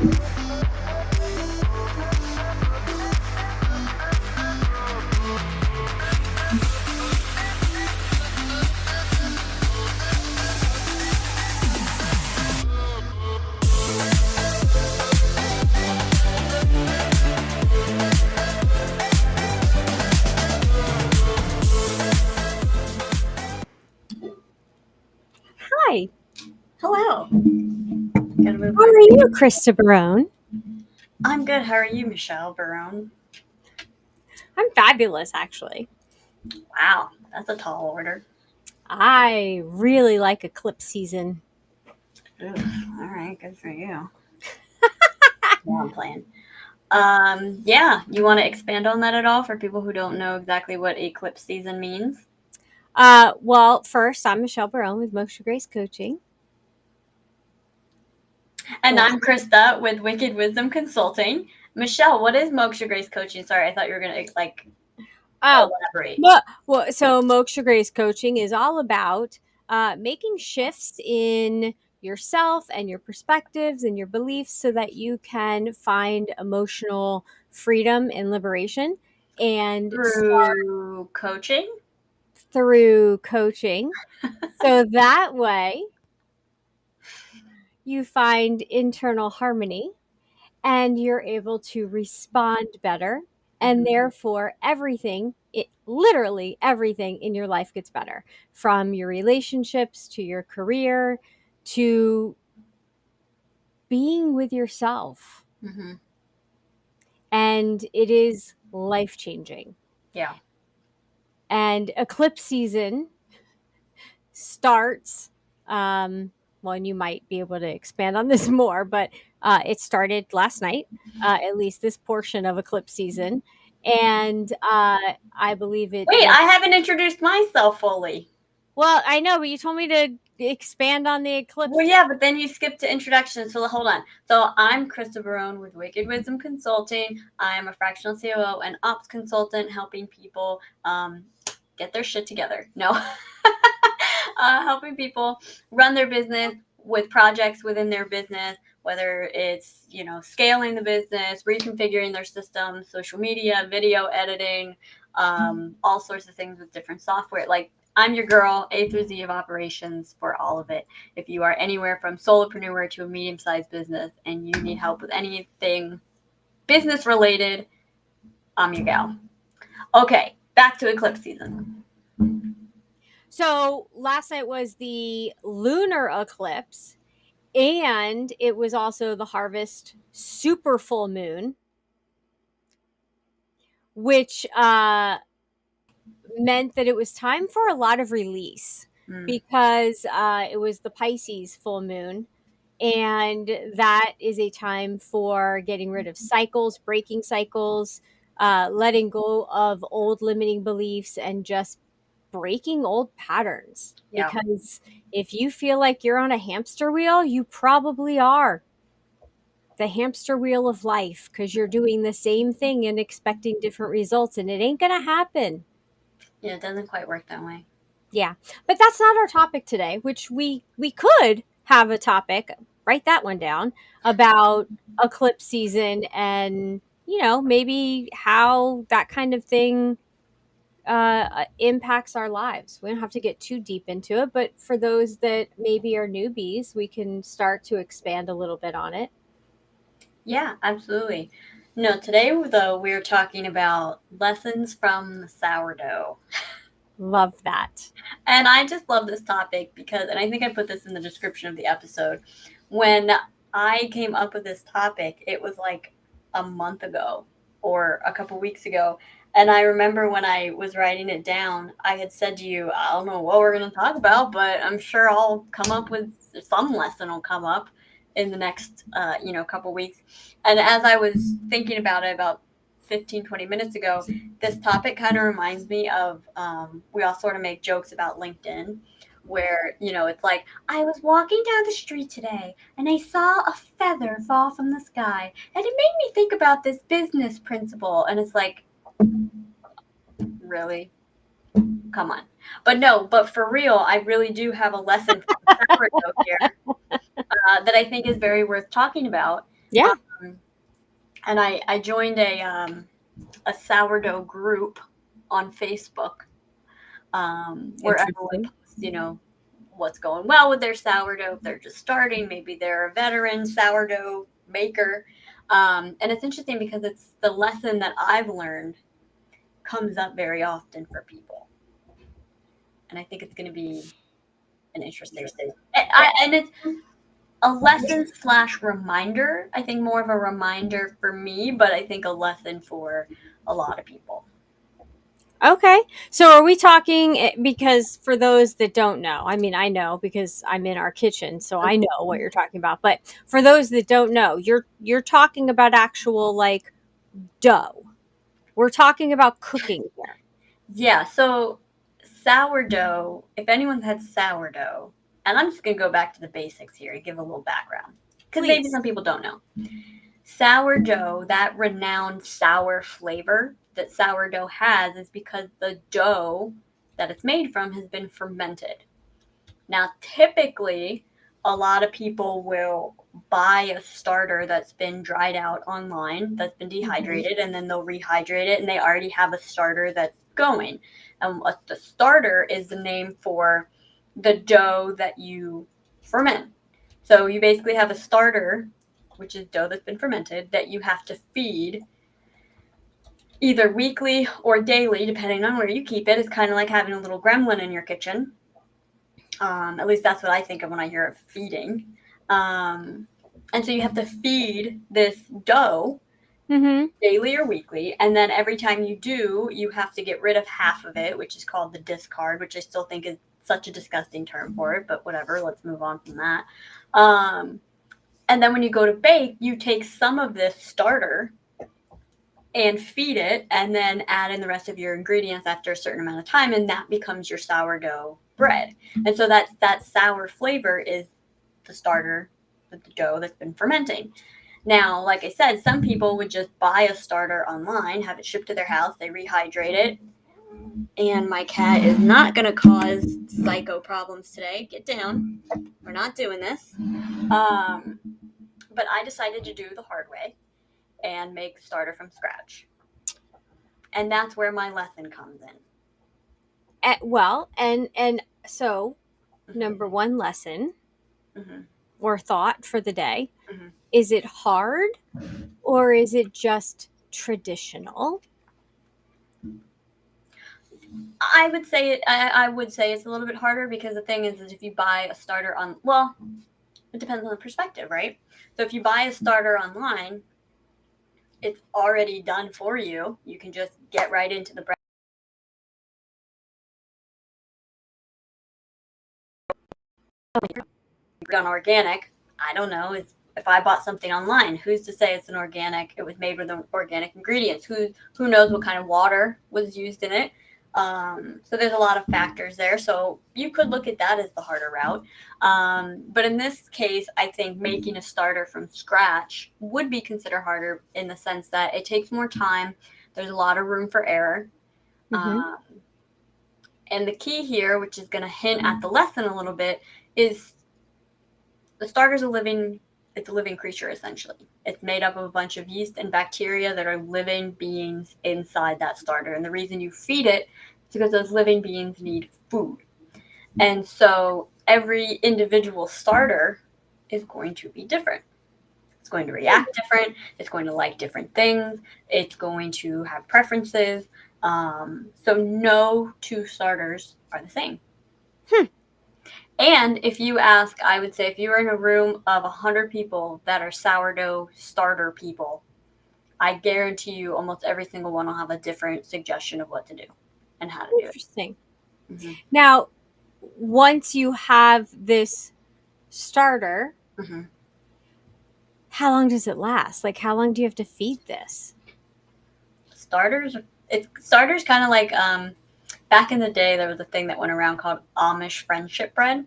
Hi. Hello. How are you, Christa Barone? I'm good. How are you, Michelle Barone? I'm fabulous, actually. Wow, that's a tall order. I really like eclipse season. Ugh, all right, good for you. No, I'm playing. Yeah, you want to expand on that at all for people who don't know exactly what eclipse season means? Well, first, I'm Michelle Barone with Moksha Grace Coaching. And I'm Christa with Wicked Wisdom Consulting. Michelle, what is Moksha Grace Coaching? Sorry, I thought you were going to elaborate. Well, so Moksha Grace Coaching is all about making shifts in yourself and your perspectives and your beliefs so that you can find emotional freedom and liberation. And through coaching? Through coaching. So that way you find internal harmony and you're able to respond better. And therefore, literally everything in your life gets better, from your relationships to your career to being with yourself. Mm-hmm. And it is life changing. Yeah. And eclipse season starts, well, and you might be able to expand on this more, but it started last night, at least this portion of eclipse season. And I believe it. Wait, I haven't introduced myself fully. Well, I know, but you told me to expand on the eclipse. Well, yeah, but then you skipped to introduction, so hold on. So I'm Christa Barone with Wicked Wisdom Consulting. I am a fractional COO and ops consultant helping people get their shit together. No. Helping people run their business with projects within their business, whether it's, scaling the business, reconfiguring their systems, social media, video editing, all sorts of things with different software. Like, I'm your girl, A through Z of operations for all of it. If you are anywhere from solopreneur to a medium-sized business and you need help with anything business related, I'm your gal. Okay, back to eclipse season. So last night was the lunar eclipse, and it was also the harvest super full moon, which meant that it was time for a lot of release because it was the Pisces full moon. And that is a time for getting rid of cycles, breaking cycles, letting go of old limiting beliefs, and just breaking old patterns. Yeah. Because if you feel like you're on a hamster wheel, you probably are. The hamster wheel of life, because you're doing the same thing and expecting different results, and it ain't going to happen. Yeah, it doesn't quite work that way. Yeah, but that's not our topic today, which we could have a topic, write that one down, about eclipse season and, maybe how that kind of thing impacts our lives. We don't have to get too deep into it, but for those that maybe are newbies, we can start to expand a little bit on it. Yeah, absolutely. No, today, though, we're talking about lessons from the sourdough. Love that. And I just love this topic because, and I think I put this in the description of the episode, when I came up with this topic, it was like a month ago or a couple weeks ago. And I remember when I was writing it down, I had said to you, I don't know what we're going to talk about, but I'm sure I'll come up with some lesson will come up in the next, couple weeks. And as I was thinking about it about 15, 20 minutes ago, this topic kind of reminds me of, we all sort of make jokes about LinkedIn, where, it's like, I was walking down the street today and I saw a feather fall from the sky and it made me think about this business principle. And it's like, really? Come on. But for real, I really do have a lesson from sourdough here that I think is very worth talking about. Yeah. And I joined a sourdough group on Facebook, where everyone Interesting. posts, what's going well with their sourdough. If they're just starting, maybe they're a veteran sourdough maker. And it's interesting because it's the lesson that I've learned comes up very often for people. And I think it's going to be an interesting. And it's a lesson slash reminder. I think more of a reminder for me, but I think a lesson for a lot of people. Okay. So are we talking, because for those that don't know, I mean, I know because I'm in our kitchen, so I know what you're talking about. But for those that don't know, you're talking about actual like dough. We're talking about cooking here. Yeah, so sourdough, if anyone's had sourdough, and I'm just going to go back to the basics here and give a little background because maybe Please. some people don't know. Sourdough, that renowned sour flavor that sourdough has, is because the dough that it's made from has been fermented. Now, typically, a lot of people will buy a starter that's been dried out online, that's been dehydrated, and then they'll rehydrate it, and they already have a starter that's going. And what the starter is the name for the dough that you ferment. So you basically have a starter, which is dough that's been fermented, that you have to feed either weekly or daily, depending on where you keep it. It's kind of like having a little gremlin in your kitchen. At least that's what I think of when I hear of feeding. And so you have to feed this dough Mm-hmm. daily or weekly. And then every time you do, you have to get rid of half of it, which is called the discard, which I still think is such a disgusting term for it, but whatever, let's move on from that. And then when you go to bake, you take some of this starter and feed it and then add in the rest of your ingredients after a certain amount of time, and that becomes your sourdough bread. And so that sour flavor is the starter, the dough that's been fermenting. Now, like I said, some people would just buy a starter online, have it shipped to their house, they rehydrate it. And my cat is not going to cause psycho problems today. Get down. We're not doing this. But I decided to do the hard way and make starter from scratch. And that's where my lesson comes in. Well, and so number one lesson Mm-hmm. or thought for the day: Mm-hmm. is it hard or is it just traditional? I would say I would say it's a little bit harder because the thing is if you buy a starter on, well, it depends on the perspective, right? So if you buy a starter online, it's already done for you. You can just get right into the bread. On organic, I don't know. If I bought something online, who's to say it's an organic? It was made with organic ingredients. Who knows what kind of water was used in it? So there's a lot of factors there. So you could look at that as the harder route. But in this case, I think making a starter from scratch would be considered harder in the sense that it takes more time. There's a lot of room for error. Mm-hmm. And the key here, which is going to hint at the lesson a little bit, is the starter is it's a living creature essentially. It's made up of a bunch of yeast and bacteria that are living beings inside that starter. And the reason you feed it is because those living beings need food. And so every individual starter is going to be different. It's going to react different. It's going to like different things. It's going to have preferences. So no two starters are the same. And if you ask, I would say if you were in a room of 100 people that are sourdough starter people, I guarantee you almost every single one will have a different suggestion of what to do and how to do it. Interesting. Mm-hmm. Now, once you have this starter, Mm-hmm. how long does it last? Like, how long do you have to feed this? Starters kind of like back in the day there was a thing that went around called Amish friendship bread.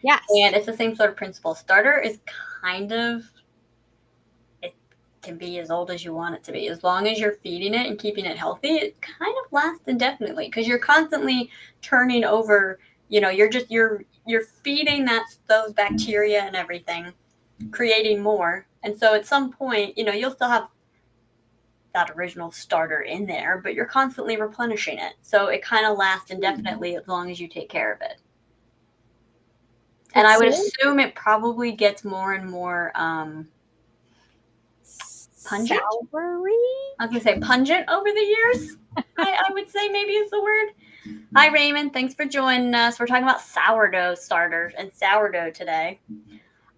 Yes. And it's the same sort of principle. Starter is kind of, it can be as old as you want it to be. As long as you're feeding it and keeping it healthy, it kind of lasts indefinitely because you're constantly turning over, you're feeding those bacteria and everything, creating more, And so at some point, you'll still have that original starter in there, but you're constantly replenishing it. So it kind of lasts indefinitely as long as you take care of it. And I would assume it probably gets more and more pungent. Soury? I was going to say pungent over the years. I would say maybe is the word. Hi, Raymond. Thanks for joining us. We're talking about sourdough starters and sourdough today.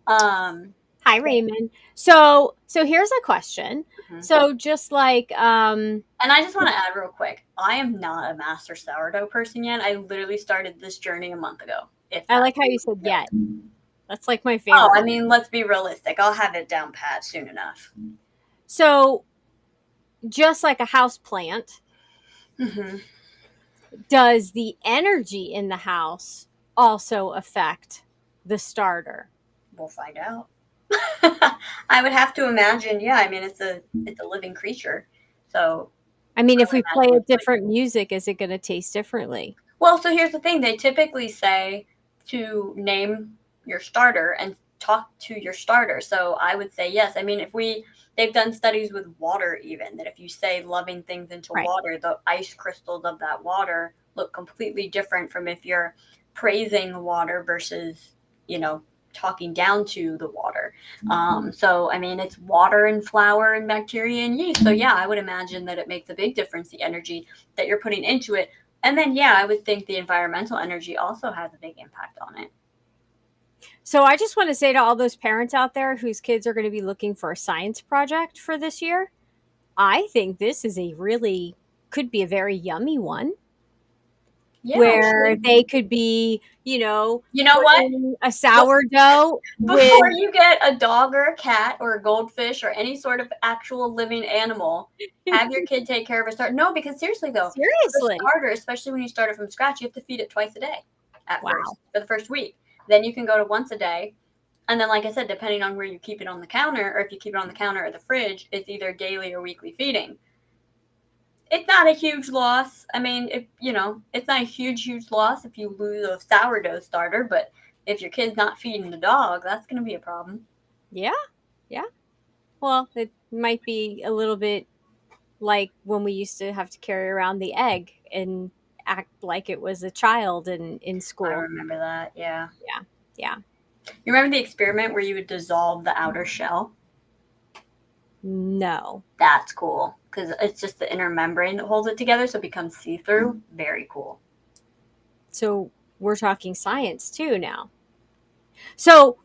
Hi, Raymond. So here's a question. Mm-hmm. So just like and I just want to add real quick, I am not a master sourdough person yet. I literally started this journey a month ago. I like how you said yet. That's like my favorite. Oh, I mean, let's be realistic. I'll have it down pat soon enough. So just like a house plant, mm-hmm. does the energy in the house also affect the starter? We'll find out. I would have to imagine, yeah. I mean, it's a living creature. So I mean, if we play a different music, is it going to taste differently? Well, so here's the thing. They typically say to name your starter and talk to your starter. So I would say yes. I mean, they've done studies with water even, that if you say loving things into water, the ice crystals of that water look completely different from if you're praising the water versus, talking down to the water. So, I mean, it's water and flour and bacteria and yeast. So, yeah, I would imagine that it makes a big difference, the energy that you're putting into it. And then, yeah, I would think the environmental energy also has a big impact on it. So I just want to say to all those parents out there whose kids are going to be looking for a science project for this year, I think this is could be a very yummy one. Yeah, where they could be, what? A sourdough. Before you get a dog or a cat or a goldfish or any sort of actual living animal, have your kid take care of a starter. No, because seriously though, the starter, especially when you start it from scratch, you have to feed it twice a day first for the first week. Then you can go to once a day. And then, like I said, depending on where you keep it on the counter, or if you keep it on the counter or the fridge, it's either daily or weekly feeding. It's not a huge loss. I mean, it's not a huge loss if you lose a sourdough starter, but if your kid's not feeding the dog, that's going to be a problem. Yeah. Yeah. Well, it might be a little bit like when we used to have to carry around the egg and act like it was a child in school. I remember that. Yeah. Yeah. Yeah. You remember the experiment where you would dissolve the outer shell? No. That's cool because it's just the inner membrane that holds it together, so it becomes see-through. Very cool. So we're talking science too now. So,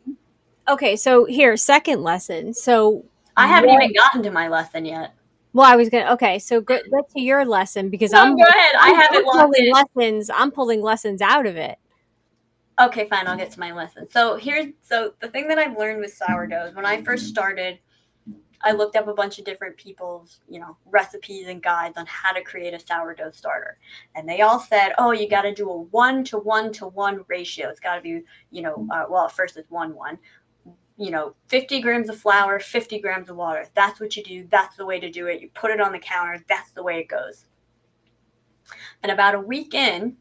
okay, so here, second lesson. So I haven't even gotten to my lesson yet. Well, I was gonna. Okay, so go to your lesson because go ahead. I haven't pulling lessons. I'm pulling lessons out of it. Okay, fine. I'll get to my lesson. So the thing that I've learned with sourdoughs, when I first started, I looked up a bunch of different people's, recipes and guides on how to create a sourdough starter. And they all said, oh, you got to do a 1-to-1-to-1 ratio. It's got to be, at first it's 1-1. 50 grams of flour, 50 grams of water. That's what you do. That's the way to do it. You put it on the counter. That's the way it goes. And about a week in,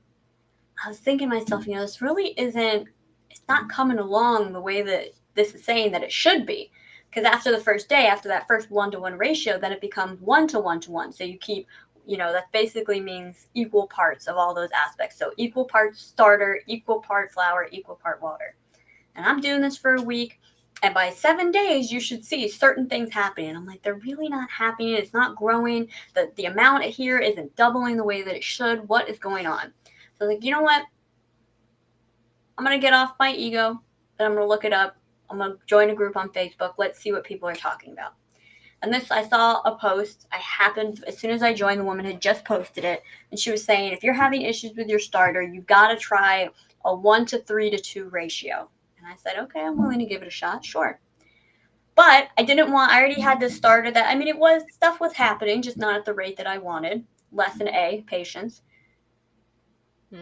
I was thinking to myself, this really it's not coming along the way that this is saying that it should be. Because after the first day, after that first 1-to-1 ratio, then it becomes 1-to-1-to-1. So you keep, that basically means equal parts of all those aspects. So equal parts starter, equal part flour, equal part water. And I'm doing this for a week. And by 7 days, you should see certain things happening. I'm like, they're really not happening. It's not growing. The amount here isn't doubling the way that it should. What is going on? So like, you know what? I'm going to get off my ego, and I'm going to look it up. I'm going to join a group on Facebook. Let's see what people are talking about. And I saw a post. As soon as I joined, the woman had just posted it. And she was saying, if you're having issues with your starter, you got to try a 1-to-3-to-2 ratio. And I said, okay, I'm willing to give it a shot. Sure. But I already had this starter stuff was happening, just not at the rate that I wanted. Lesson A, patience.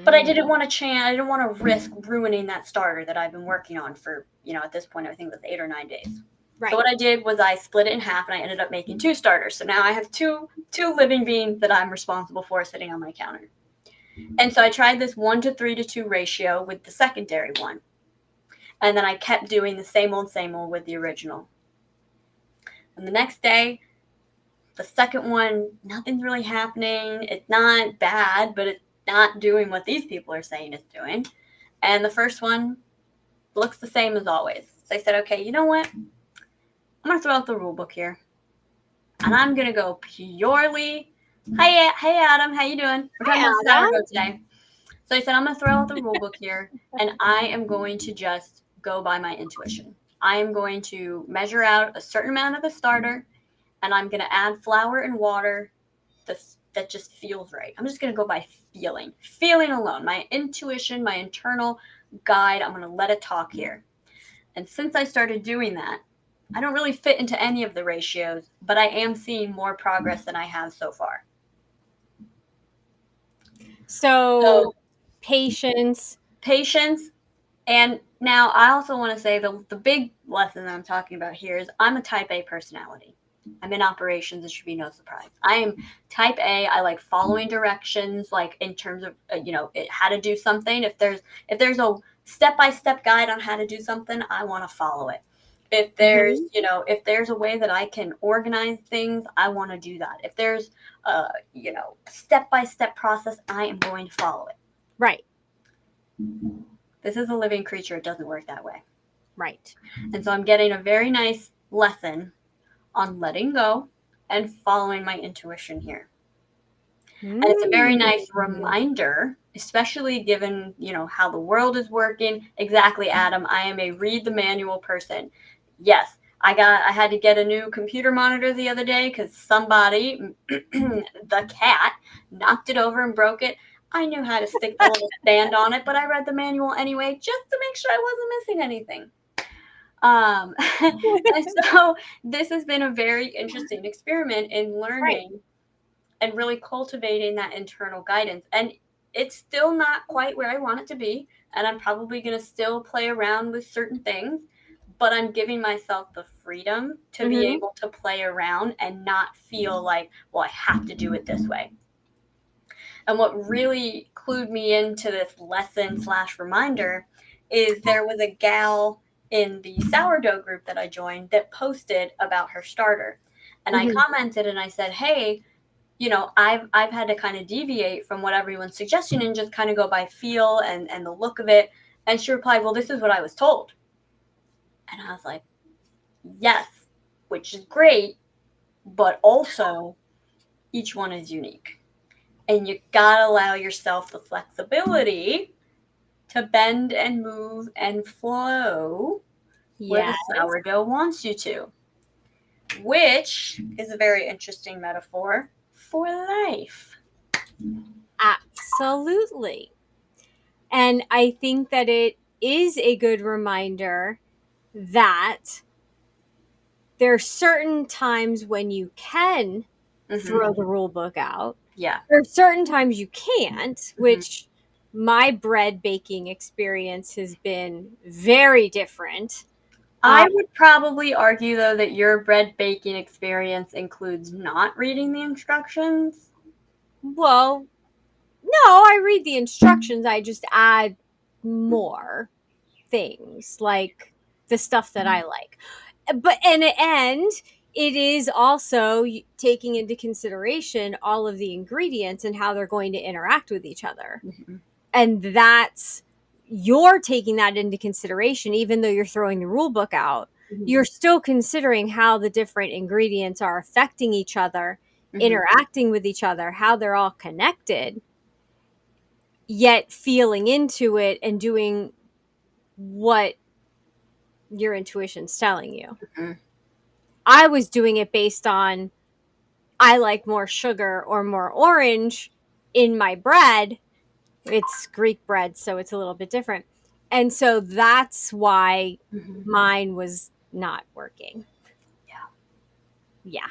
But I didn't want to risk ruining that starter that I've been working on for, at this point, I think it was 8 or 9 days. Right. So what I did was I split it in half and I ended up making 2 starters. So now I have two living beings that I'm responsible for sitting on my counter. And so I tried this 1-to-3-to-2 ratio with the secondary one. And then I kept doing the same old with the original. And the next day, the second one, nothing's really happening. It's not bad, but it's not doing what these people are saying it's doing. And the first one looks the same as always. So I said, okay, you know what? I'm going to throw out the rule book here. And I'm going to go purely, hey Adam, how you doing? We're talking about sourdough today. So I said, I'm going to throw out the rule book here, and I am going to just go by my intuition. I am going to measure out a certain amount of the starter, and I'm going to add flour and water that just feels right. I'm just going to go by feeling alone. My intuition, my internal guide, I'm going to let it talk here. And since I started doing that, I don't really fit into any of the ratios, but I am seeing more progress than I have so far. So patience. And now I also want to say the big lesson that I'm talking about here is I'm a type A personality. I'm in operations. It should be no surprise. I am type A. I like following directions, like in terms of how to do something. If there's a step-by-step guide on how to do something, I want to follow it. If there's if there's a way that I can organize things, I want to do that. If there's a step-by-step process, I am going to follow it. Right. This is a living creature. It doesn't work that way. Right. And so I'm getting a very nice lesson on letting go and following my intuition here. And it's a very nice reminder, especially given, how the world is working. Exactly, Adam. I am a read the manual person. Yes, I had to get a new computer monitor the other day because somebody, the cat, knocked it over and broke it. I knew how to stick the little stand on it, but I read the manual anyway just to make sure I wasn't missing anything. And so this has been a very interesting experiment in learning and really cultivating that internal guidance. And it's still not quite where I want it to be. And I'm probably going to still play around with certain things, but I'm giving myself the freedom to be able to play around and not feel like, well, I have to do it this way. And what really clued me into this lesson/reminder is there was a gal in the sourdough group that I joined that posted about her starter. And I commented and I said, hey, I've had to kind of deviate from what everyone's suggesting and just kind of go by feel and the look of it. And she replied, well, this is what I was told. And I was like, yes, which is great, but also each one is unique. And you gotta allow yourself the flexibility to bend and move and flow where the sourdough wants you to, which is a very interesting metaphor for life. Absolutely. And I think that it is a good reminder that there are certain times when you can throw the rule book out. Yeah. There are certain times you can't, which my bread baking experience has been very different. I would probably argue, though, that your bread baking experience includes not reading the instructions. Well, no, I read the instructions. I just add more things, like the stuff that I like. But and it is also taking into consideration all of the ingredients and how they're going to interact with each other. And you're taking that into consideration, even though you're throwing the rule book out. You're still considering how the different ingredients are affecting each other, interacting with each other, how they're all connected, yet feeling into it and doing what your intuition's telling you. I was doing it based on I like more sugar or more orange in my bread. It's Greek bread, so it's a little bit different. And so that's why mine was not working. Yeah.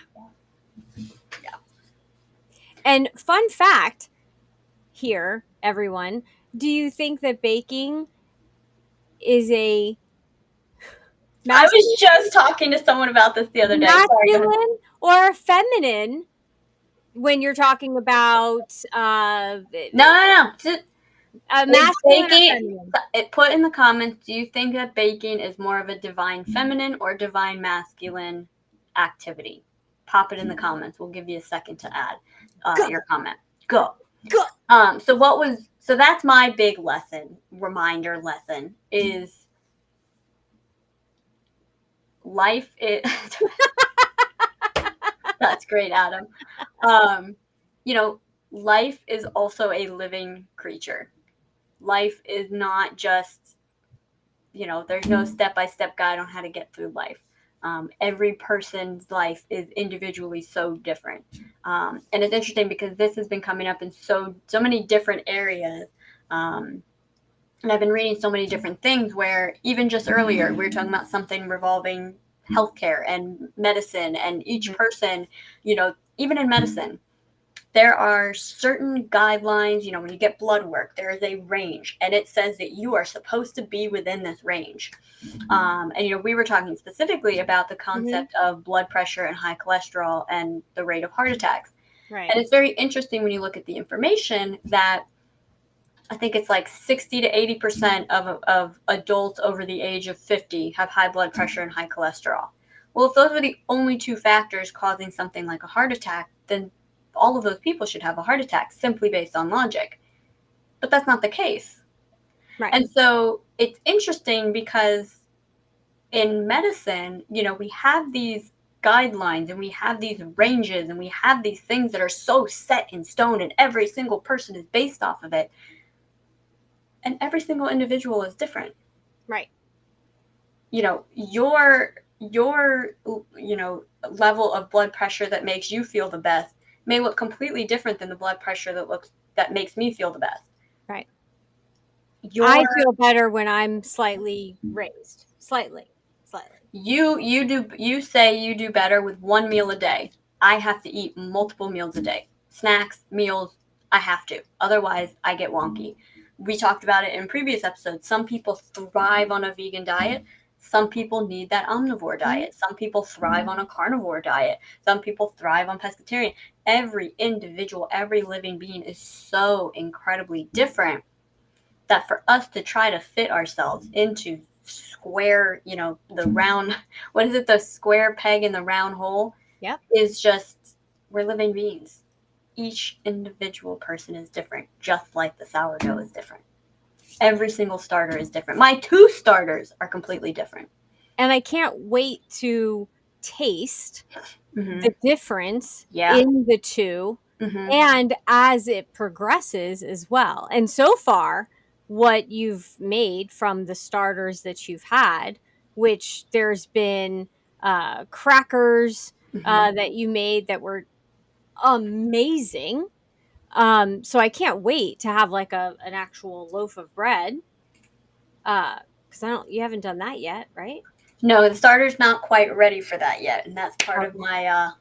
And fun fact here, everyone, do you think that baking is a I was just talking to someone about this the other day. masculine or feminine when you're talking about No. masculine or feminine? Put in the comments, do you think that baking is more of a divine feminine or divine masculine activity? Pop it in the comments. We'll give you a second to add Go, your comment. Go. go. So that's my big reminder lesson is life is that's great, Adam. You know, life is also a living creature. Life is not just, there's no step-by-step guide on how to get through life. Every person's life is individually so different. And it's interesting because this has been coming up in so many different areas. And I've been reading so many different things where even just earlier we were talking about something revolving healthcare and medicine, and each person, even in medicine, there are certain guidelines. When you get blood work, there is a range, and it says that you are supposed to be within this range. And we were talking specifically about the concept of blood pressure and high cholesterol and the rate of heart attacks. Right. And it's very interesting when you look at the information that I think it's like 60 to 80% of adults over the age of 50 have high blood pressure and high cholesterol. Well, if those were the only two factors causing something like a heart attack, then all of those people should have a heart attack simply based on logic. But that's not the case. Right. And so it's interesting because in medicine, we have these guidelines and we have these ranges and we have these things that are so set in stone, and every single person is based off of it. And every single individual is different. Right. Your level of blood pressure that makes you feel the best may look completely different than the blood pressure that makes me feel the best. Right. I feel better when I'm slightly raised. Slightly. You say you do better with one meal a day. I have to eat multiple meals a day. Snacks, meals, I have to. Otherwise, I get wonky. We talked about it in previous episodes. Some people thrive on a vegan diet. Some people need that omnivore diet. Some people thrive on a carnivore diet. Some people thrive on pescatarian. Every individual, every living being is so incredibly different that for us to try to fit ourselves into square, the round, what is it, the square peg in the round hole? Yep. Is just, we're living beings. Each individual person is different, just like the sourdough is different. Every single starter is different. My 2 starters are completely different. And I can't wait to taste the difference Yeah. in the 2 and as it progresses as well. And so far, what you've made from the starters that you've had, which there's been crackers that you made that were amazing. So I can't wait to have like an actual loaf of bread. Because you haven't done that yet, right? No, the starter's not quite ready for that yet, and that's part of my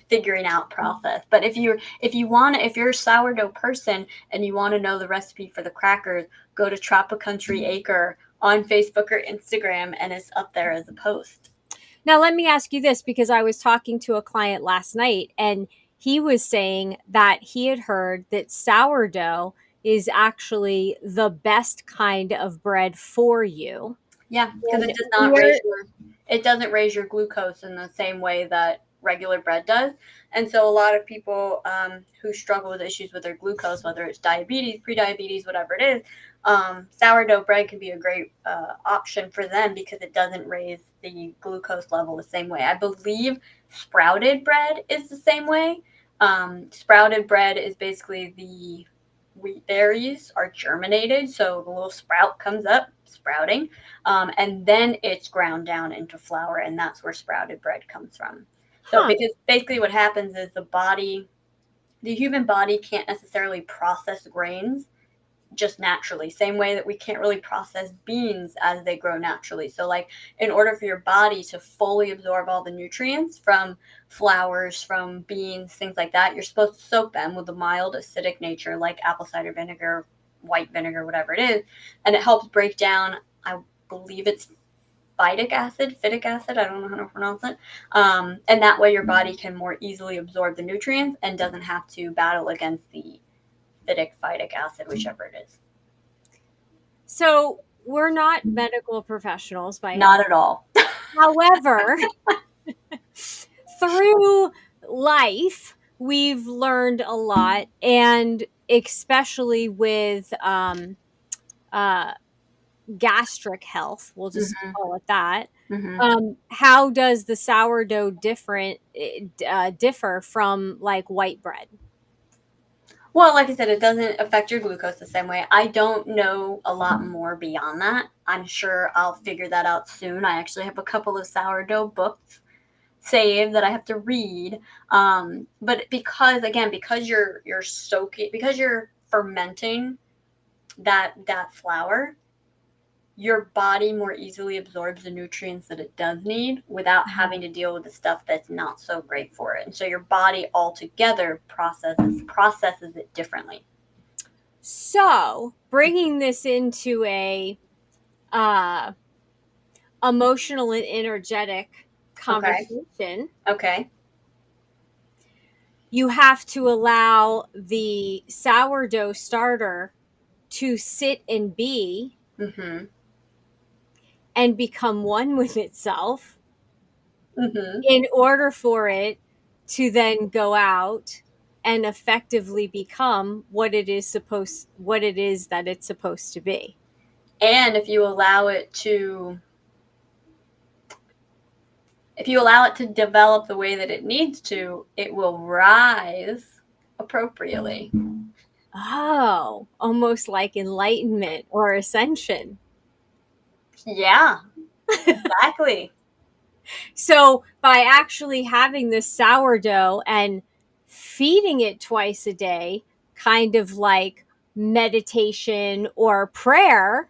figuring out process. But if you're a sourdough person and you want to know the recipe for the crackers, go to Trop a Country Acre on Facebook or Instagram, and it's up there as a post. Now, let me ask you this, because I was talking to a client last night, and he was saying that he had heard that sourdough is actually the best kind of bread for you. Yeah, because it doesn't raise your glucose in the same way that regular bread does. And so a lot of people who struggle with issues with their glucose, whether it's diabetes, prediabetes, whatever it is, sourdough bread can be a great option for them because it doesn't raise the glucose level the same way. I believe sprouted bread is the same way. Sprouted bread is basically the wheat berries are germinated, so the little sprout comes up, sprouting, and then it's ground down into flour, and that's where sprouted bread comes from. So because basically what happens is the human body can't necessarily process grains just naturally, same way that we can't really process beans as they grow naturally. So like in order for your body to fully absorb all the nutrients from flours, from beans, things like that, you're supposed to soak them with a mild acidic nature like apple cider vinegar, white vinegar, whatever it is, and it helps break down, I believe it's phytic acid, I don't know how to pronounce it, and that way your body can more easily absorb the nutrients and doesn't have to battle against the phytic acid, whichever it is. So we're not medical professionals by not at all. However, through life, we've learned a lot, and especially with uh, gastric health, we'll just Mm-hmm. call it that. Mm-hmm. How does the sourdough differ from like white bread? Well, like I said, it doesn't affect your glucose the same way. I don't know a lot more beyond that. I'm sure I'll figure that out soon. I actually have a couple of sourdough books saved that I have to read. But because you're soaking, because you're fermenting that flour, your body more easily absorbs the nutrients that it does need without Mhm. having to deal with the stuff that's not so great for it. And so your body altogether processes it differently. So, bringing this into a uh, emotional and energetic Okay. conversation, Okay. you have to allow the sourdough starter to sit and be Mm-hmm. and become one with itself Mm-hmm. in order for it to then go out and effectively become what it is that it's supposed to be. And if you allow it to develop the way that it needs to, it will rise appropriately. Oh, almost like enlightenment or ascension. Yeah, exactly. So, by actually having this sourdough and feeding it twice a day, kind of like meditation or prayer,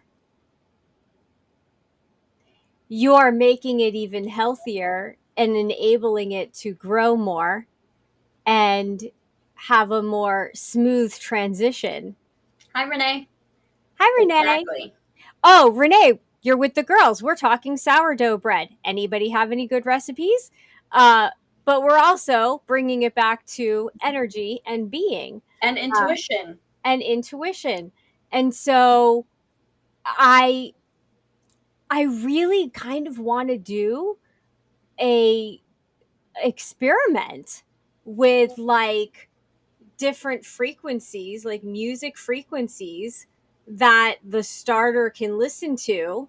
you're making it even healthier and enabling it to grow more and have a more smooth transition. Hi, Renee. Hi, Renee. Exactly. Oh, Renee, you're with the girls. We're talking sourdough bread. Anybody have any good recipes? Uh, but we're also bringing it back to energy and being And uh, intuition. and intuition. And so I I really kind of want to do a experiment with like different frequencies, like music frequencies that the starter can listen to.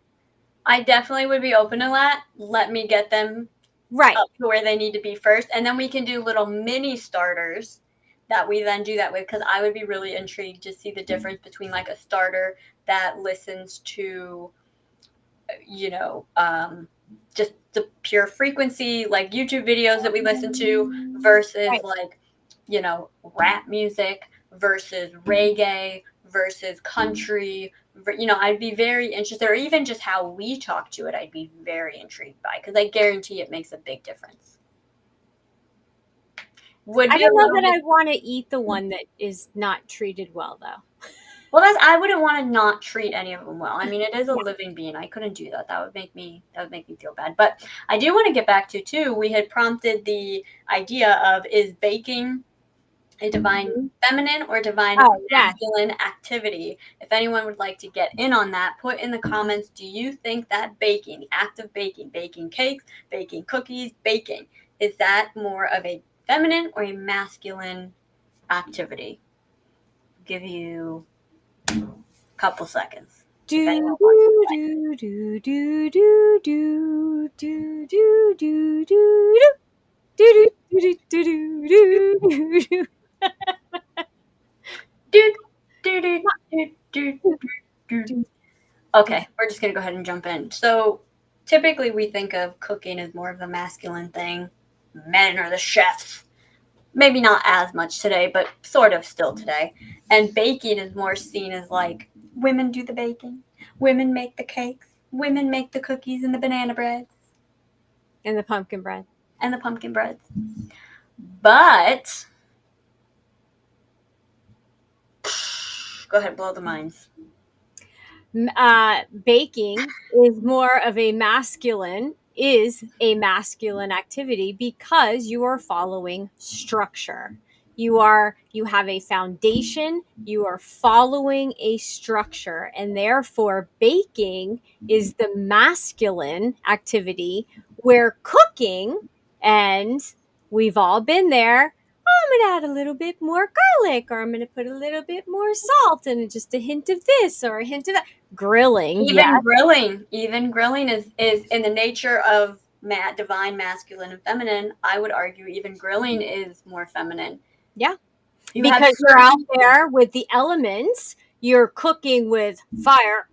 I definitely would be open to that. Let me get them Right. up to where they need to be first. And then we can do little mini starters that we then do that with. Because I would be really intrigued to see the difference between like a starter that listens to, you know, just the pure frequency, like YouTube videos that we listen to, versus Right. like, rap music versus reggae versus country. I'd be very interested, or even just how we talk to it, I'd be very intrigued by, because I guarantee it makes a big difference. Would I be a don't know little that bit. I want to eat the one that is not treated well, though. Well, I wouldn't want to not treat any of them well. I mean, it is a Yeah. living being. I couldn't do that. That would make me feel bad. But I do want to get back to too. We had prompted the idea of, is baking a divine Mhm. feminine or divine Oh, yes. masculine activity? If anyone would like to get in on that, put in the comments. Do you think that baking, the act of baking cakes, baking cookies, baking, is that more of a feminine or a masculine activity? Give you couple seconds if anyone Do wants to do play. do do do do do do do do do do do do do do do. Do, do, do, do, do, do. Okay, we're just gonna go ahead and jump in. So typically we think of cooking as more of a masculine thing. Men are the chefs. Maybe not as much today, but sort of still today. And baking is more seen as like, women do the baking, women make the cakes, women make the cookies and the banana breads And the pumpkin bread. and the pumpkin breads. But go ahead, blow the minds. Baking is a masculine activity because you are following structure. You have a foundation, you are following a structure, and therefore baking is the masculine activity, where cooking and We've all been there. Oh, I'm going to add a little bit more garlic, or I'm going to put a little bit more salt and just a hint of this or a hint of that. Grilling, yeah. Even grilling is in the nature of divine masculine and feminine. I would argue even grilling is more feminine. Yeah. You have Because you're out certain there with the elements, you're cooking with fire,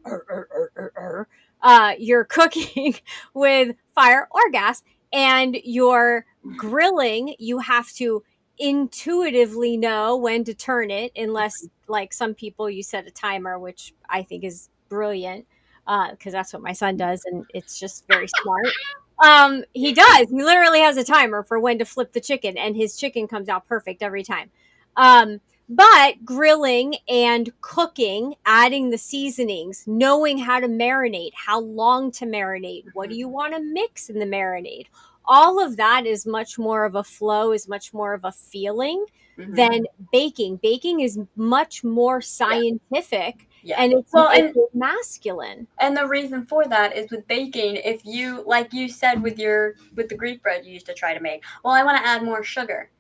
you're cooking with fire or gas, and you're grilling. You have to intuitively know when to turn it, unless, like some people, you set a timer, which I think is brilliant, because that's what my son does, and it's just very smart. He does. He literally has a timer for when to flip the chicken, and his chicken comes out perfect every time. Um, but grilling and cooking, adding the seasonings, knowing how to marinate, how long to marinate, what do you want to mix in the marinade? All of that is much more of a flow, is much more of a feeling than baking. Baking is much more scientific, and it's masculine. And the reason for that is with baking, if you, like you said with the Greek bread you used to try to make, well, I want to add more sugar.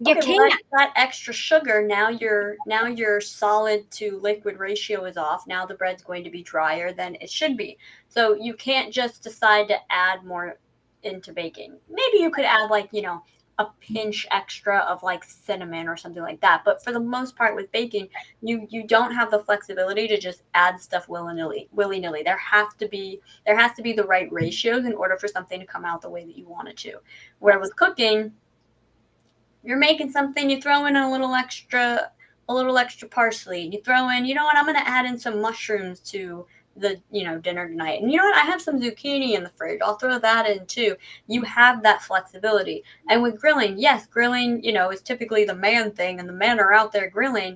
You Okay, well, can't. that extra sugar, now your solid to liquid ratio is off. Now the bread's going to be drier than it should be. So you can't just decide to add more into baking. Maybe you could add, like, a pinch extra of like cinnamon or something like that. But for the most part with baking, you don't have the flexibility to just add stuff willy nilly. There has to be the right ratios in order for something to come out the way that you want it to. Where with cooking, you're making something, you throw in a little extra parsley, and you throw in, you know what, I'm going to add in some mushrooms to the dinner tonight, and you know what, I have some zucchini in the fridge, I'll throw that in too. You have that flexibility. And with grilling, yes, grilling is typically the man thing, and the men are out there grilling.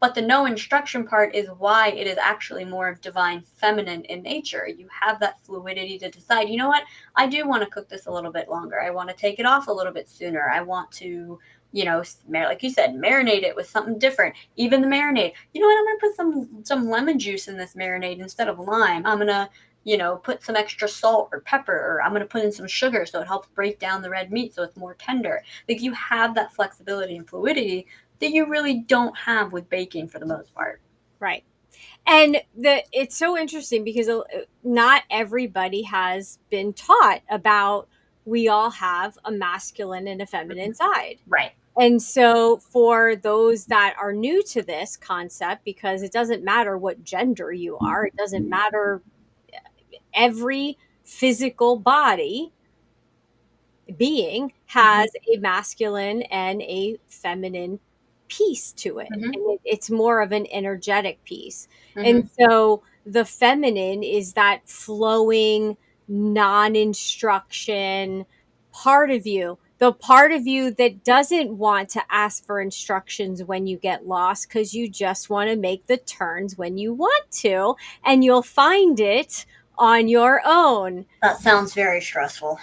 But the no instruction part is why it is actually more of divine feminine in nature. You have that fluidity to decide, you know what, I do want to cook this a little bit longer. I want to take it off a little bit sooner. I want to, like you said, marinate it with something different. Even the marinade, you know what, I'm going to put some lemon juice in this marinade instead of lime. I'm going to, put some extra salt or pepper, or I'm going to put in some sugar so it helps break down the red meat so it's more tender. Like, you have that flexibility and fluidity that you really don't have with baking for the most part. Right. And it's so interesting because not everybody has been taught about, we all have a masculine and a feminine side. Right. And so for those that are new to this concept, because it doesn't matter what gender you are, it doesn't matter, every physical body being has a masculine and a feminine piece to it. And it's more of an energetic piece. And so the feminine is that flowing, non-instruction part of you, the part of you that doesn't want to ask for instructions when you get lost, because you just want to make the turns when you want to, and you'll find it on your own. That sounds very stressful.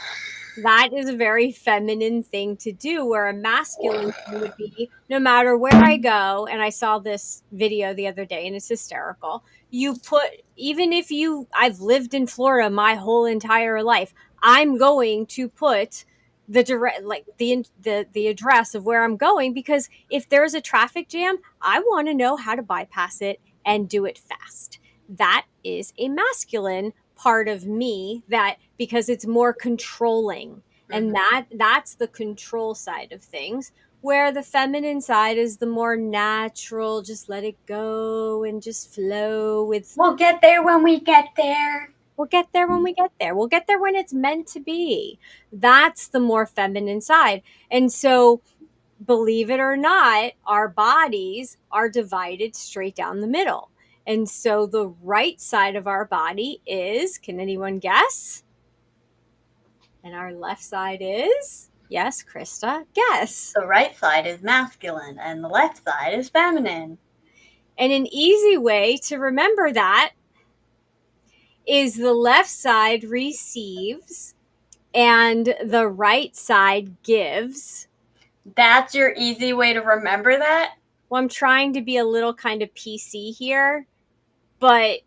That is a very feminine thing to do, where a masculine thing would be, no matter where I go, and I saw this video the other day and it's hysterical. Even if I've lived in Florida my whole entire life, I'm going to put the direct, like the address of where I'm going, because if there's a traffic jam, I want to know how to bypass it and do it fast. That is a masculine part of me, that because it's more controlling, and that's the control side of things, where the feminine side is the more natural, just let it go and just flow with. We'll get there when we get there. We'll get there when we get there. We'll get there when it's meant to be. That's the more feminine side. And so, believe it or not, our bodies are divided straight down the middle. And so the right side of our body is, can anyone guess? And our left side is, yes, Christa, guess. The right side is masculine and the left side is feminine. And an easy way to remember that is the left side receives and the right side gives. That's your easy way to remember that? Well, I'm trying to be a little kind of PC here, but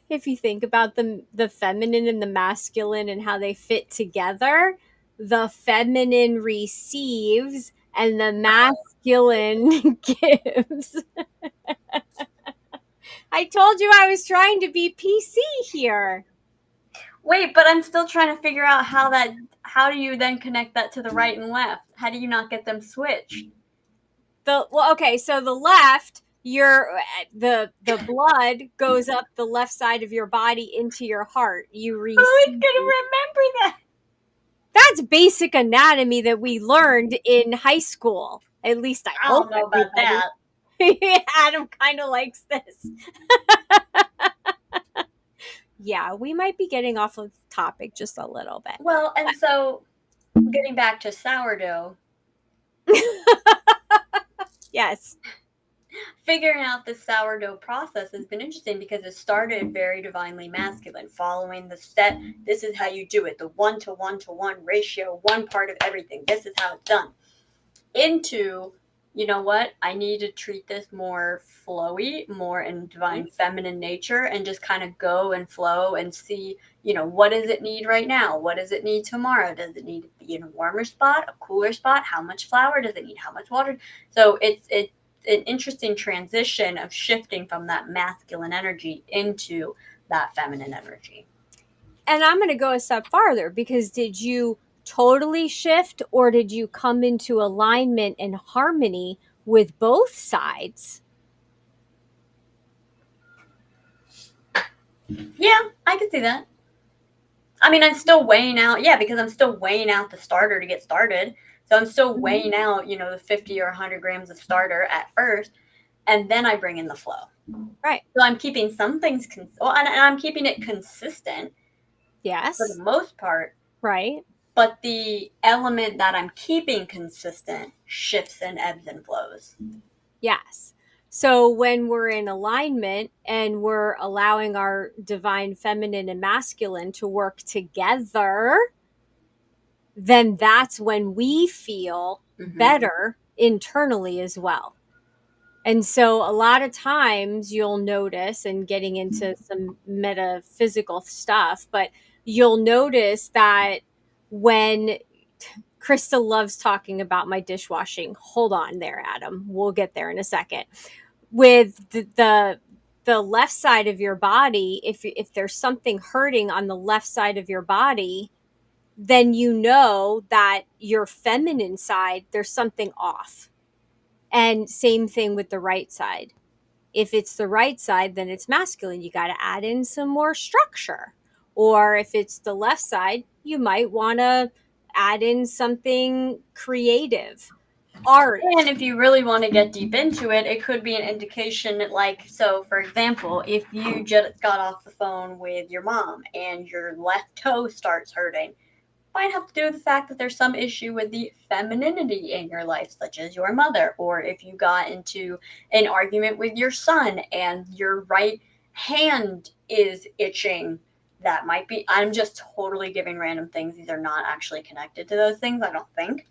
if you think about the feminine and the masculine and how they fit together, the feminine receives and the masculine gives. I told you I was trying to be PC here. Wait, but I'm still trying to figure out how do you then connect that to the right and left? How do you not get them switched? Okay, so the left, the blood goes up the left side of your body into your heart. You Who is receive. gonna remember that? That's basic anatomy that we learned in high school. At least I I hope don't know about everybody. that. Adam kind of likes this. Yeah, we might be getting off of topic just a little bit. Well, and so getting back to sourdough, Yes. figuring out this sourdough process has been interesting because it started very divinely masculine, following the step. This is how you do it, the 1 to 1 to 1 ratio, one part of everything. This is how it's done. Into, you know what? I need to treat this more flowy, more in divine feminine nature, and just kind of go and flow and see, what does it need right now? What does it need tomorrow? Does it need to be in a warmer spot, a cooler spot? How much flour does it need? How much water? So it's an interesting transition of shifting from that masculine energy into that feminine energy. And I'm going to go a step farther, because did you totally shift, or did you come into alignment and harmony with both sides? Yeah, I can see that. I mean, I'm still weighing out, because I'm still weighing out the starter to get started. So I'm still weighing out, the 50 or 100 grams of starter at first, and then I bring in the flow. Right. So I'm keeping some things, and I'm keeping it consistent. Yes. For the most part. Right. But the element that I'm keeping consistent shifts and ebbs and flows. Yes. So when we're in alignment and we're allowing our divine feminine and masculine to work together, then that's when we feel better internally as well. And so a lot of times you'll notice, and getting into some metaphysical stuff, but you'll notice that when Christa loves talking about my dishwashing. Hold on there, Adam. We'll get there in a second. With the left side of your body, if there's something hurting on the left side of your body, then you know that your feminine side, there's something off. And same thing with the right side. If it's the right side, then it's masculine. You got to add in some more structure. Or if it's the left side, you might want to add in something creative, art. And if you really want to get deep into it, it could be an indication so for example, if you just got off the phone with your mom and your left toe starts hurting, might have to do with the fact that there's some issue with the femininity in your life, such as your mother, or if you got into an argument with your son and your right hand is itching, that might be, I'm just totally giving random things. These are not actually connected to those things, I don't think.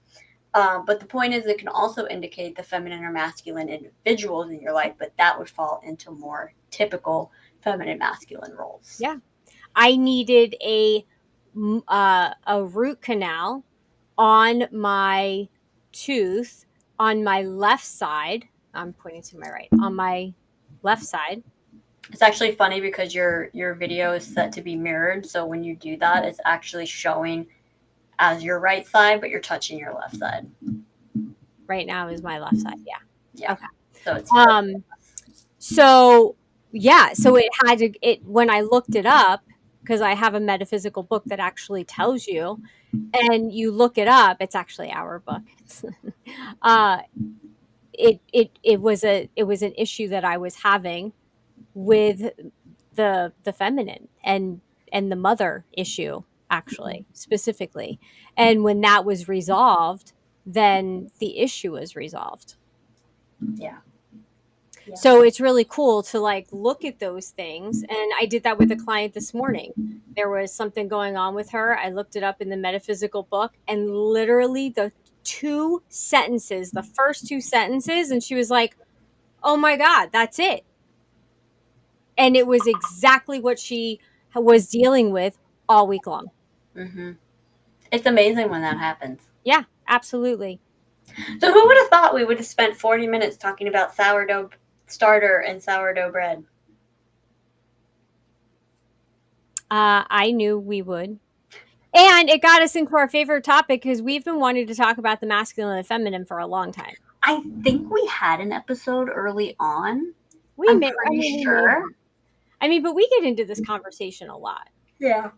But the point is, it can also indicate the feminine or masculine individuals in your life, but that would fall into more typical feminine masculine roles. Yeah. I needed a root canal on my tooth on my left side. I'm pointing to my right. On my left side. It's actually funny because your video is set to be mirrored, so when you do that, it's actually showing as your right side, but you're touching your left side. Right now is my left side. Yeah. Yeah. Okay. So it's so it had to when I looked it up, because I have a metaphysical book that actually tells you, and you look it up, it's actually our book. It was an issue that I was having with the feminine and the mother issue, actually, specifically. And when that was resolved, then the issue was resolved. Yeah. So it's really cool to look at those things. And I did that with a client this morning. There was something going on with her. I looked it up in the metaphysical book, and literally the first two sentences, and she was like, "Oh my God, that's it." And it was exactly what she was dealing with all week long. Mm-hmm. It's amazing when that happens. Yeah, absolutely. So who would have thought we would have spent 40 minutes talking about sourdough starter and sourdough bread? I knew we would. And it got us into our favorite topic because we've been wanting to talk about the masculine and feminine for a long time. I think we had an episode early on. We I'm may, I pretty mean, we may sure. have. I mean, but we get into this conversation a lot. Yeah. We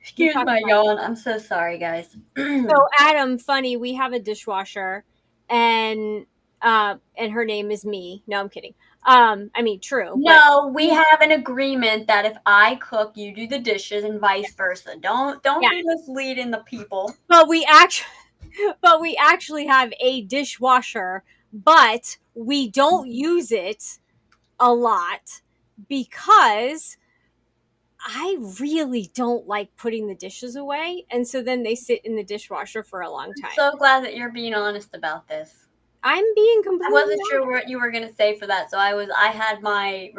Excuse talk my about. yawn. I'm so sorry, guys. So Adam, funny, we have a dishwasher, and her name is me. No, I'm kidding. I mean, true, but No, we have an agreement that if I cook, you do the dishes, and vice versa. Don't yeah, be misleading the people. but we actually have a dishwasher, but we don't use it a lot because I really don't like putting the dishes away, and so then they sit in the dishwasher for a long I'm time. so glad that you're being honest about this. I'm being I completely wasn't sure honest. what you were gonna say for that, so I had my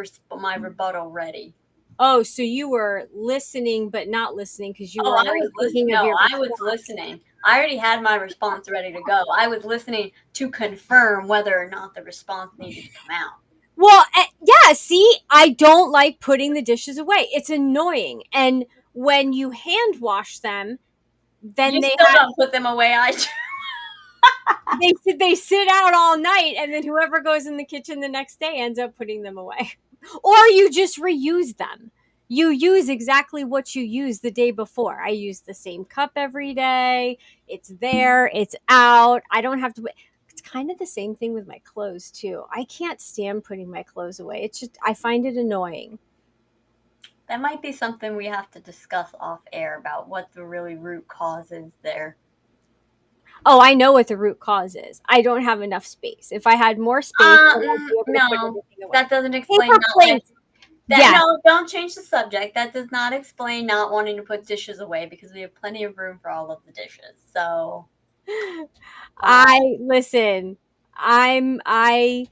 rebuttal ready. Oh, so you were listening but not listening because you Oh, were I was already listening. thinking of No, your I was response. listening. I already had my response ready to go. I was listening to confirm whether or not the response needed to come out. Well, yeah, see, I don't like putting the dishes away. It's annoying. And when you hand wash them, then You they still don't put them away, I they sit out all night, and then whoever goes in the kitchen the next day ends up putting them away. Or you just reuse them. You use exactly what you used the day before. I use the same cup every day. It's there, it's out. I don't have to. It's kind of the same thing with my clothes too. I can't stand putting my clothes away. It's just I find it annoying. That might be something we have to discuss off air about what the really root cause is there. Oh, I know what the root cause is. I don't have enough space. If I had more space, then I'd be able to put No, everything away. that doesn't explain Paper not wanting. plates. That Yes. no, don't change the subject. That does not explain not wanting to put dishes away because we have plenty of room for all of the dishes. So, uh, I listen. I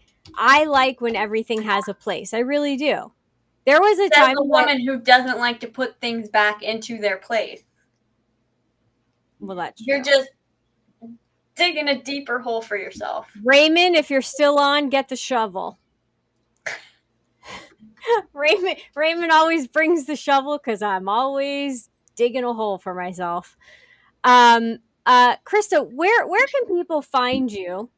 like when everything has a place. I really do. There was a says time a that woman who doesn't like to put things back into their place. well, that's You're true. just digging a deeper hole for yourself. Raymond, if you're still on, get the shovel. Raymond always brings the shovel because I'm always digging a hole for myself. Um, Krista, where can people find you?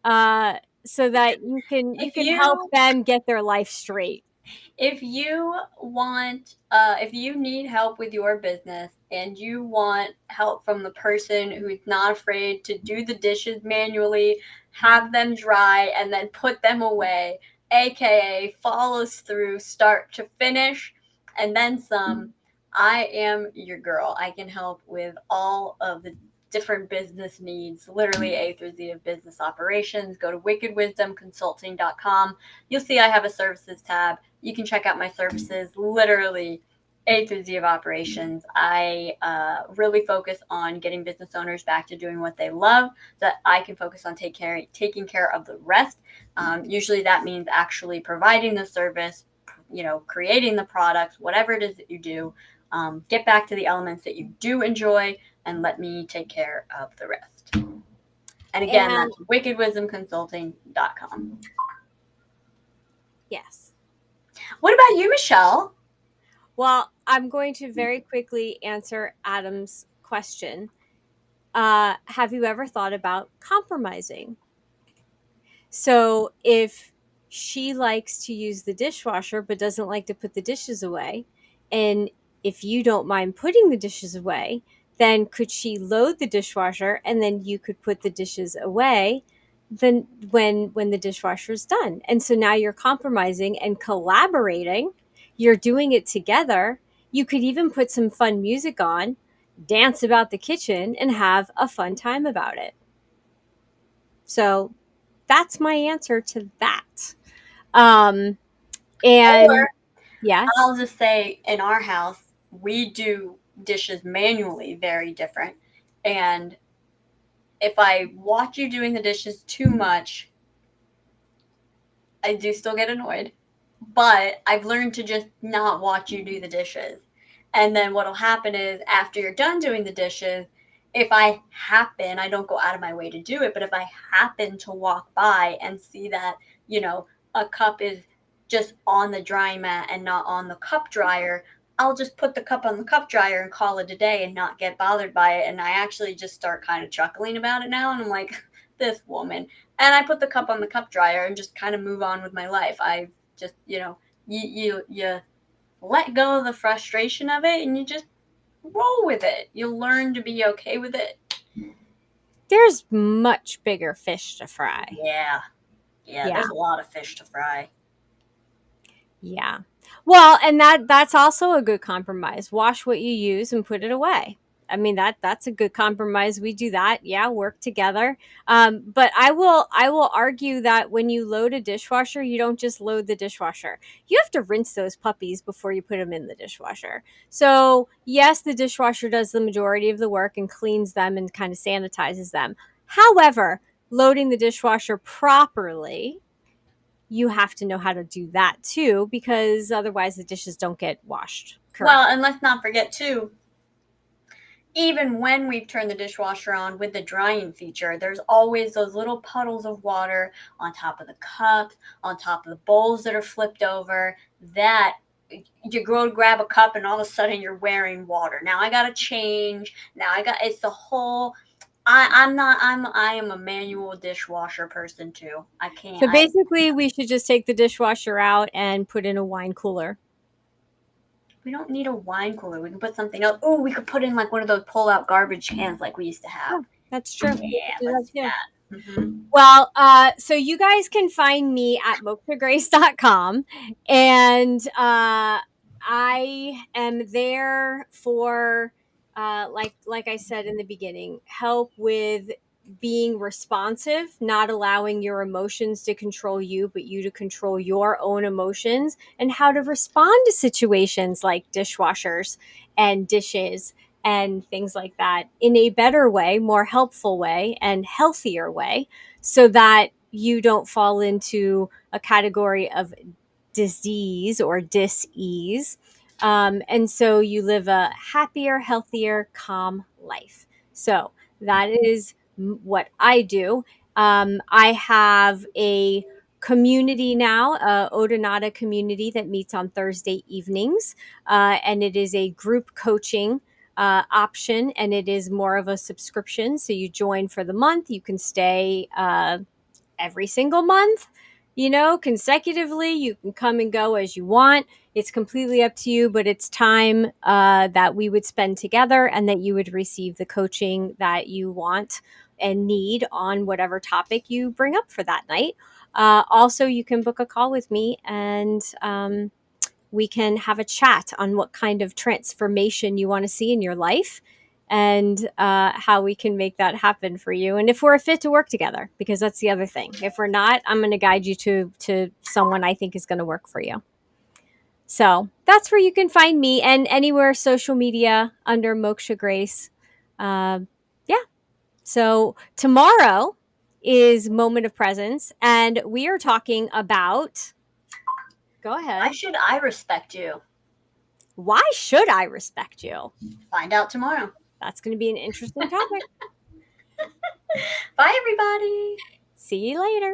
So that you If can help you them get their life straight. if you want if you need help with your business and you want help from the person who's not afraid to do the dishes manually, have them dry, and then put them away, aka follows through start to finish and then some, I am your girl. I can help with all of the different business needs, literally A through Z of business operations. Go to wickedwisdomconsulting.com. You'll see I have a services tab. You can check out my services, literally A through Z of operations. I really focus on getting business owners back to doing what they love so that I can focus on taking care of the rest. Usually that means actually providing the service, creating the products, whatever it is that you do. Get back to the elements that you do enjoy and let me take care of the rest. And again, And that's wickedwisdomconsulting.com. yes. What about you, Michelle? Well, I'm going to very quickly answer Adam's question. Have you ever thought about compromising? So if she likes to use the dishwasher but doesn't like to put the dishes away, and if you don't mind putting the dishes away, then could she load the dishwasher and then you could put the dishes away then when the dishwasher's done. And so now you're compromising and collaborating. You're doing it together. You could even put some fun music on, dance about the kitchen and have a fun time about it. So that's my answer to that. Um, and Or yes, I'll just say in our house, we do dishes manually very different. And if I watch you doing the dishes too much, I do still get annoyed. but I've learned to just not watch you do the dishes. And then what'll happen is after you're done doing the dishes, if I don't go out of my way to do it, but if I happen to walk by and see that, a cup is just on the drying mat and not on the cup dryer, I'll just put the cup on the cup dryer and call it a day and not get bothered by it. And I actually just start kind of chuckling about it now. And I'm like, this woman. And I put the cup on the cup dryer and just kind of move on with my life. I just, you let go of the frustration of it and you just roll with it. You'll learn to be okay with it. There's much bigger fish to fry. Yeah. Yeah, Yeah. there's a lot of fish to fry. Yeah. Well, and that's also a good compromise. Wash what you use and put it away. I mean, that's a good compromise. We do that. Yeah, work together. But I will argue that when you load a dishwasher, you don't just load the dishwasher. You have to rinse those puppies before you put them in the dishwasher. So yes, the dishwasher does the majority of the work and cleans them and kind of sanitizes them. However, loading the dishwasher properly, you have to know how to do that too, because otherwise the dishes don't get washed Well, correctly. and let's not forget, too, even when we've turned the dishwasher on with the drying feature, there's always those little puddles of water on top of the cups, on top of the bowls that are flipped over, that you go to grab a cup and all of a sudden you're wearing water. Now I gotta change. It's the whole. I am a manual dishwasher person too. I can't. So basically, we should just take the dishwasher out and put in a wine cooler. We don't need a wine cooler. We can put something else. Oh, we could put in like one of those pull-out garbage cans like we used to have. Yeah, that's true. We Yeah, could do let's that do too. that. Mm-hmm. Well, so you guys can find me at mokshagrace.com, and I am there for, like I said in the beginning, help with being responsive, not allowing your emotions to control you, but you to control your own emotions, and how to respond to situations like dishwashers and dishes and things like that in a better way, more helpful way, and healthier way, so that you don't fall into a category of disease or dis-ease. And so you live a happier, healthier, calm life. So that is what I do. I have a community now, a Odonata community that meets on Thursday evenings, and it is a group coaching option, and it is more of a subscription. So you join for the month, you can stay every single month, consecutively. You can come and go as you want. It's completely up to you, but it's time that we would spend together and that you would receive the coaching that you want and need on whatever topic you bring up for that night. Also, you can book a call with me, and we can have a chat on what kind of transformation you want to see in your life, and how we can make that happen for you, and if we're a fit to work together, because that's the other thing. If we're not, I'm going to guide you to someone I think is going to work for you. So that's where you can find me, and anywhere social media under Moksha Grace. Yeah. So tomorrow is Moment of Presence, and we are talking about, go ahead. I respect you? Why should I respect you? Find out tomorrow. That's going to be an interesting topic. Bye, everybody. See you later.